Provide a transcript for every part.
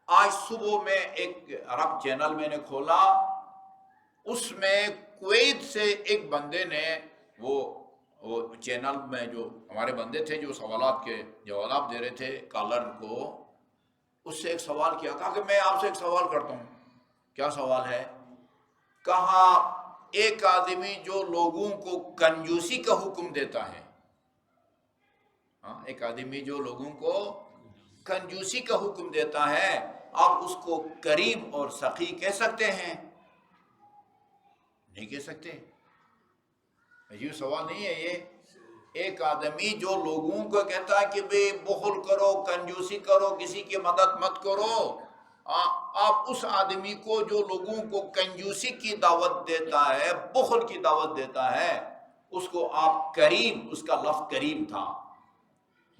آج صبح میں ایک عرب چینل میں نے کھولا، اس میں کویت سے ایک بندے نے وہ چینل میں جو ہمارے بندے تھے جو سوالات کے جواب دے رہے تھے کالر کو، اس سے ایک سوال کیا، کہا کہ میں آپ سے ایک سوال کرتا ہوں۔ کیا سوال ہے؟ کہا ایک آدمی جو لوگوں کو کنجوسی کا حکم دیتا ہے، ایک آدمی جو لوگوں کو کنجوسی کا حکم دیتا ہے، آپ اس کو کریم اور سخی کہہ سکتے ہیں؟ نہیں کہہ سکتے۔ یہ سوال نہیں ہے، یہ ایک آدمی جو لوگوں کو کہتا ہے کہ بے بخل کرو، کنجوسی کرو، کسی کی مدد مت کرو، آپ اس آدمی کو جو لوگوں کو کنجوسی کی دعوت دیتا ہے، بخل کی دعوت دیتا ہے، اس کو آپ کریم، اس کا لفظ کریم تھا،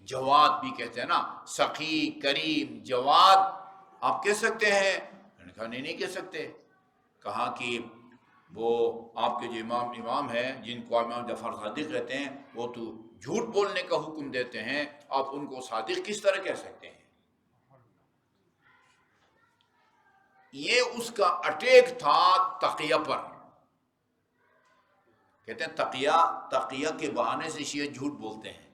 جواد بھی کہتے ہیں نا، سخی، کریم، جواد، آپ کہہ سکتے ہیں؟ میں نے کہا نہیں کہہ سکتے۔ کہا کہ وہ آپ کے جو امام ہیں جن کو امام جعفر صادق کہتے ہیں، وہ تو جھوٹ بولنے کا حکم دیتے ہیں، آپ ان کو صادق کس طرح کہہ سکتے ہیں؟ یہ اس کا اٹیک تھا تقیہ پر۔ کہتے ہیں تقیہ کے بہانے سے شیعہ جھوٹ بولتے ہیں۔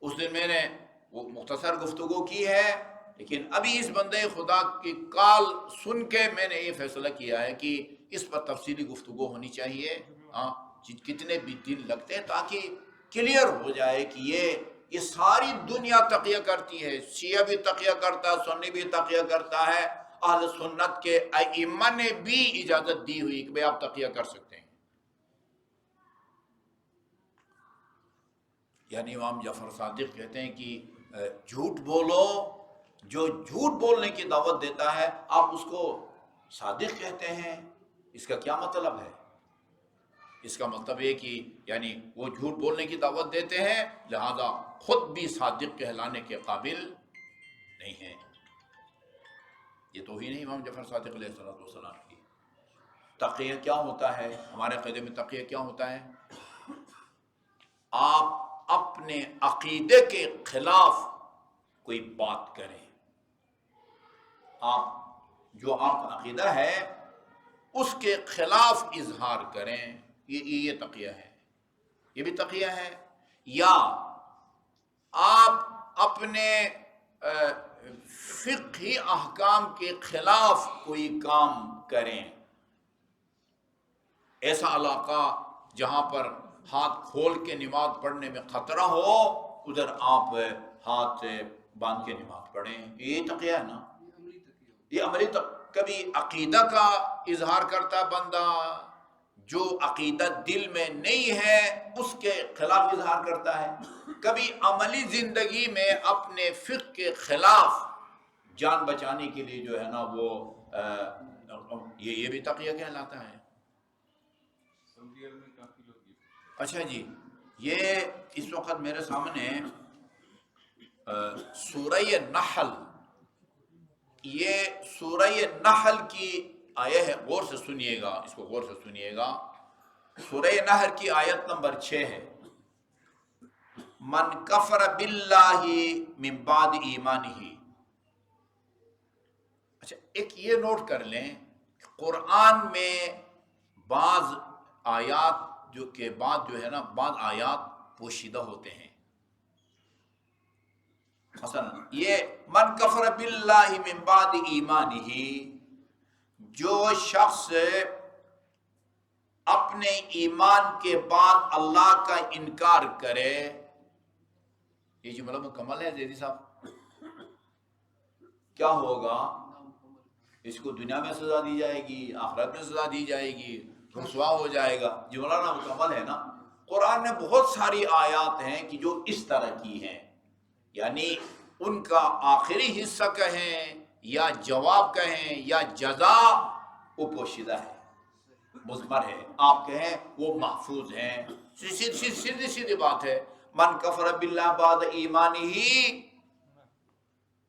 اس دن میں نے وہ مختصر گفتگو کی ہے، لیکن ابھی اس بندے خدا کی کال سن کے میں نے یہ فیصلہ کیا ہے کہ اس پر تفصیلی گفتگو ہونی چاہیے، کتنے بھی دن لگتے ہیں، تاکہ کلیئر ہو جائے کہ یہ ساری دنیا تقیہ کرتی ہے، شیعہ بھی تقیہ کرتا ہے، سنی بھی تقیہ کرتا ہے، اہل سنت کے ائمہ نے بھی اجازت دی ہوئی کہ بھئی آپ تقیہ کر سکتے ہیں۔ یعنی امام جعفر صادق کہتے ہیں کہ جھوٹ بولو، جو جھوٹ بولنے کی دعوت دیتا ہے آپ اس کو صادق کہتے ہیں۔ اس کا کیا مطلب ہے؟ اس کا مطلب یہ کہ یعنی وہ جھوٹ بولنے کی دعوت دیتے ہیں، لہذا خود بھی صادق کہلانے کے قابل نہیں ہیں۔ یہ توہین ہے امام جعفر صادق علیہ السلام کی۔ تقیہ کیا ہوتا ہے؟ ہمارے عقیدے میں تقیہ کیا ہوتا ہے؟ آپ اپنے عقیدے کے خلاف کوئی بات کریں، آپ جو آپ کا عقیدہ ہے اس کے خلاف اظہار کریں، یہ تقیہ ہے، یہ بھی تقیہ ہے۔ یا آپ اپنے فقہی احکام کے خلاف کوئی کام کریں، ایسا علاقہ جہاں پر ہاتھ کھول کے نماز پڑھنے میں خطرہ ہو، ادھر آپ ہاتھ باندھ کے نماز پڑھیں، یہ تقیہ ہے نا۔ یہ عملی کبھی عقیدہ کا اظہار کرتا بندہ، جو عقیدہ دل میں نہیں ہے اس کے خلاف اظہار کرتا ہے، کبھی عملی زندگی میں اپنے فقہ کے خلاف جان بچانے کے لیے جو ہے نا وہ یہ بھی تقیہ کہلاتا ہے۔ اچھا جی، یہ اس وقت میرے سامنے سورہ نحل، یہ سورہ نحل کی آیت ہے، غور سے سنیے گا، اس کو غور سے سنیے گا۔ سورہ نحل کی آیت نمبر 6 ہے، من کفر باللہ من بعد ایمانہ۔ اچھا ایک یہ نوٹ کر لیں، قرآن میں بعض آیات جو کہ بعد جو ہے نا بعض آیات پوشیدہ ہوتے ہیں۔ مثلا یہ من کفر باللہ من بعد ایمانہ، جو شخص اپنے ایمان کے بعد اللہ کا انکار کرے، یہ جملہ مکمل ہے زیدی صاحب؟ کیا ہوگا؟ اس کو دنیا میں سزا دی جائے گی، آخرت میں سزا دی جائے گی، رسوا ہو جائے گا۔ جملہ نا مکمل ہے نا۔ قرآن میں بہت ساری آیات ہیں کہ جو اس طرح کی ہیں، یعنی ان کا آخری حصہ کہیں یا جواب کہیں یا جزا وہ پوشیدہ ہے، مضمر ہے، آپ کہیں وہ محفوظ ہیں۔ سیدھی سیدھی بات ہے، من کفر باللہ بعد ایمانہ،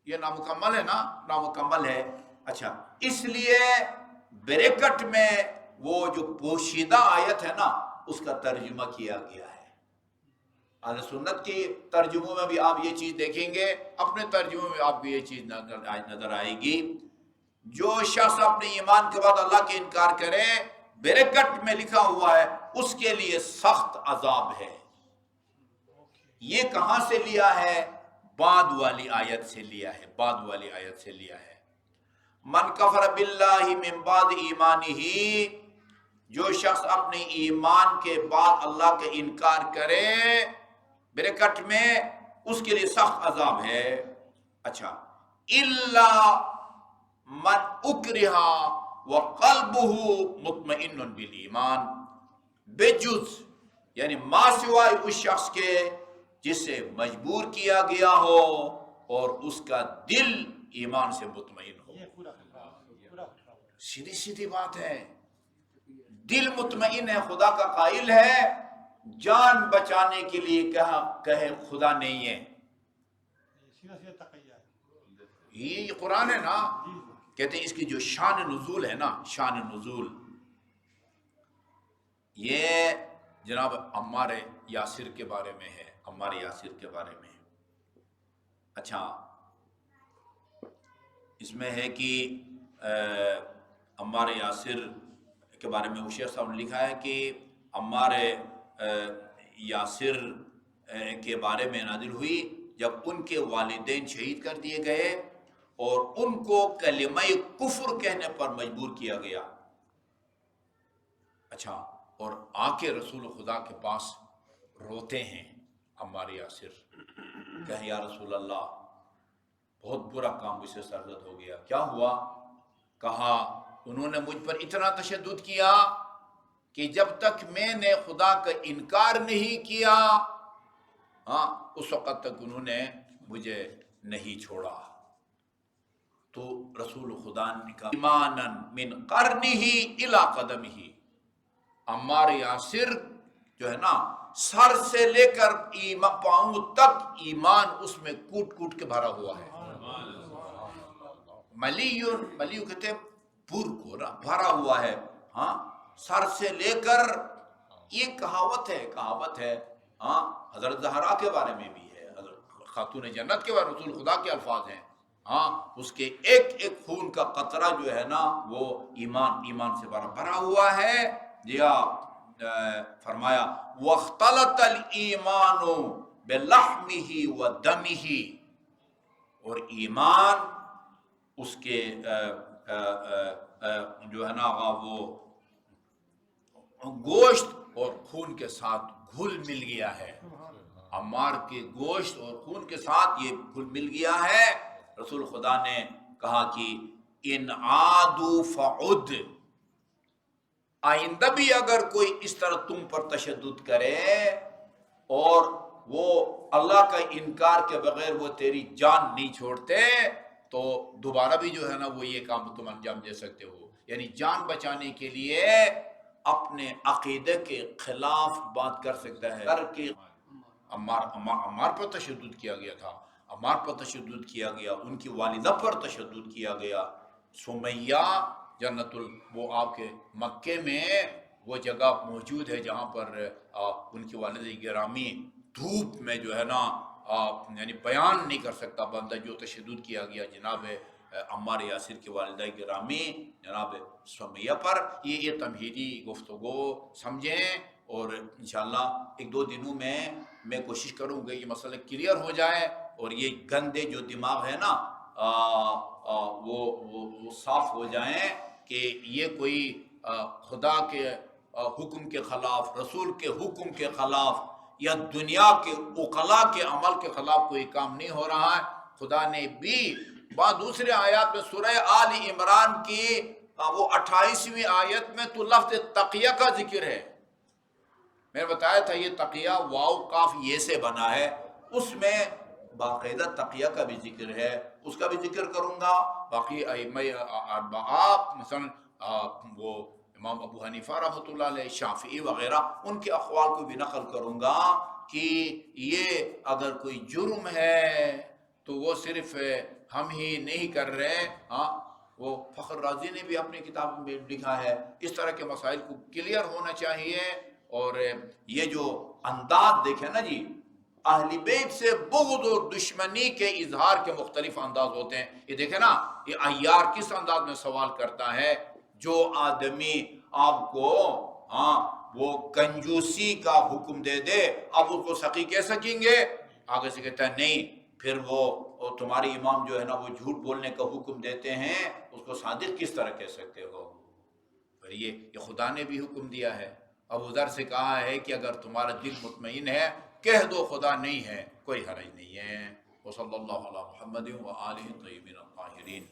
یہ نامکمل ہے نا، نامکمل ہے۔ اچھا اس لیے بریکٹ میں وہ جو پوشیدہ آیت ہے نا اس کا ترجمہ کیا گیا ہے۔ اہل سنت کی ترجموں میں بھی آپ یہ چیز دیکھیں گے، اپنے ترجموں میں آپ کو یہ چیز نظر آئے گی، جو شخص اپنے ایمان کے بعد اللہ کے انکار کرے، بریکٹ میں لکھا ہوا ہے اس کے لیے سخت عذاب ہے۔ یہ کہاں سے لیا ہے؟ بعد والی آیت سے لیا ہے، بعد والی آیت سے لیا ہے۔ من کفر باللہ من بعد ایمانہ، جو شخص اپنے ایمان کے بعد اللہ کا انکار کرے، بریکٹ میں اس کے لیے سخت عذاب ہے۔ اچھا، الا من اکرہ وقلبہ مطمئن بالایمان، بجز یعنی ما سوائے اس شخص کے جسے مجبور کیا گیا ہو اور اس کا دل ایمان سے مطمئن ہو۔ سیدھی سیدھی بات ہے، دل مطمئن ہے، خدا کا قائل ہے، جان بچانے کے لیے کہے خدا نہیں ہے، یہ قرآن ہے نا، کہتے ہیں اس کی جو شان نزول ہے نا، شان نزول، یہ جناب عمار یاسر کے بارے میں ہے، عمار یاسر کے بارے میں۔ اچھا، اس میں ہے کہ عمار یاسر کے بارے میں شیخ صاحب نے لکھا ہے کہ عمار یاسر کے بارے میں نازل ہوئی جب ان کے والدین شہید کر دیے گئے اور ان کو کلمہ کفر کہنے پر مجبور کیا گیا۔ اچھا، اور آ کے رسول خدا کے پاس روتے ہیں عمار یاسر، کہیں یا رسول اللہ بہت برا کام مجھ سے سرزد ہو گیا۔ کیا ہوا؟ کہا انہوں نے مجھ پر اتنا تشدد کیا کہ جب تک میں نے خدا کا انکار نہیں کیا، اس وقت تک انہوں نے مجھے نہیں چھوڑا۔ تو رسول خدا نے کہا ایمانا من قرنہ الی قدمہ، عمار یاسر جو ہے نا، سر سے لے کر پاؤں تک ایمان اس میں کوٹ کوٹ کے بھرا ہوا ہے۔ ملیو کہتے ہیں پور کو بھرا ہوا ہے، ہاں، سر سے لے کر، یہ کہاوت ہے، ہاں، حضرت زہرا کے بارے میں بھی ہے، حضرت خاتون جنت کے بارے میں رسول خدا کے الفاظ ہیں، ہاں، اس کے ایک ایک خون کا قطرہ جو ہے نا وہ ایمان سے بھرا ہوا ہے۔ جیا فرمایا وَاخْتَلَطَ الْإِيمَانُ بِلَحْمِهِ وَدَمِهِ، اور ایمان اس کے جو ہے نا وہ گوشت اور خون کے ساتھ گھل مل گیا ہے، عمار کے گوشت اور خون کے ساتھ یہ گھل مل گیا ہے۔ رسول خدا نے کہا کہ ان عادوا فعد، آئندہ بھی اگر کوئی اس طرح تم پر تشدد کرے اور وہ اللہ کا انکار کے بغیر وہ تیری جان نہیں چھوڑتے، تو دوبارہ بھی جو ہے نا وہ یہ کام تم انجام دے سکتے ہو۔ یعنی جان بچانے کے لیے اپنے عقیدے کے خلاف بات کر سکتا ہے، کر کے عمار پر تشدد کیا گیا تھا، عمار پر تشدد کیا گیا، ان کی والدہ پر تشدد کیا گیا، سمیہ جنت وہ آپ کے مکے میں وہ جگہ موجود ہے جہاں پر ان کی والدہ گرامی دھوپ میں جو ہے نا یعنی بیان نہیں کر سکتا بندہ جو تشدد کیا گیا جناب عمار یاسر کی والدہ گرامی جناب سمیہ پر۔ یہ تمہیدی گفتگو سمجھیں، اور انشاءاللہ ایک دو دنوں میں کوشش کروں گا یہ مسئلہ کلیئر ہو جائے، اور یہ گندے جو دماغ ہے نا وہ صاف ہو جائیں کہ یہ کوئی خدا کے حکم کے خلاف، رسول کے حکم کے خلاف یا دنیا کے عقلاء کے عمل کے خلاف کوئی کام نہیں ہو رہا ہے۔ خدا نے بھی بعض دوسرے آیات میں سورہ آل عمران کی وہ 28ویں آیت میں تو لفظ تقیہ کا ذکر ہے، میں نے بتایا تھا یہ تقیہ واو کاف یہ سے بنا ہے، اس میں باقاعدہ تقیہ کا بھی ذکر ہے، اس کا بھی ذکر کروں گا۔ باقی ائمہ اربعہ مثلا وہ امام ابو حنیفہ رحمۃ اللہ علیہ، شافعی وغیرہ، ان کے اقوال کو بھی نقل کروں گا کہ یہ اگر کوئی جرم ہے تو وہ صرف ہم ہی نہیں کر رہے، ہاں، وہ فخر رازی نے بھی اپنی کتاب میں لکھا ہے۔ اس طرح کے مسائل کو کلیئر ہونا چاہیے، اور یہ جو انداز دیکھیں نا جی، اہل بیت سے بغض اور دشمنی کے اظہار کے مختلف انداز ہوتے ہیں. یہ دیکھیں نا، یہ عیار کس انداز میں سوال کرتا ہے. جو آدمی آپ کو وہ کنجوسی کا حکم دے دے، اب اس کو سخی کہہ سکیں گے؟ آگے سے کہتا ہے نہیں، پھر وہ تمہارے امام جو ہے نا وہ جھوٹ بولنے کا حکم دیتے ہیں، اس کو صادق کس طرح کہہ سکتے ہو؟ پر یہ خدا نے بھی حکم دیا ہے. ابو ذر سے کہا ہے کہ اگر تمہارا دل مطمئن ہے کہہ دو خدا نہیں ہے، کوئی حرج نہیں ہے. وصلی اللہ علی محمد و آلہ طیبین الطاہرین.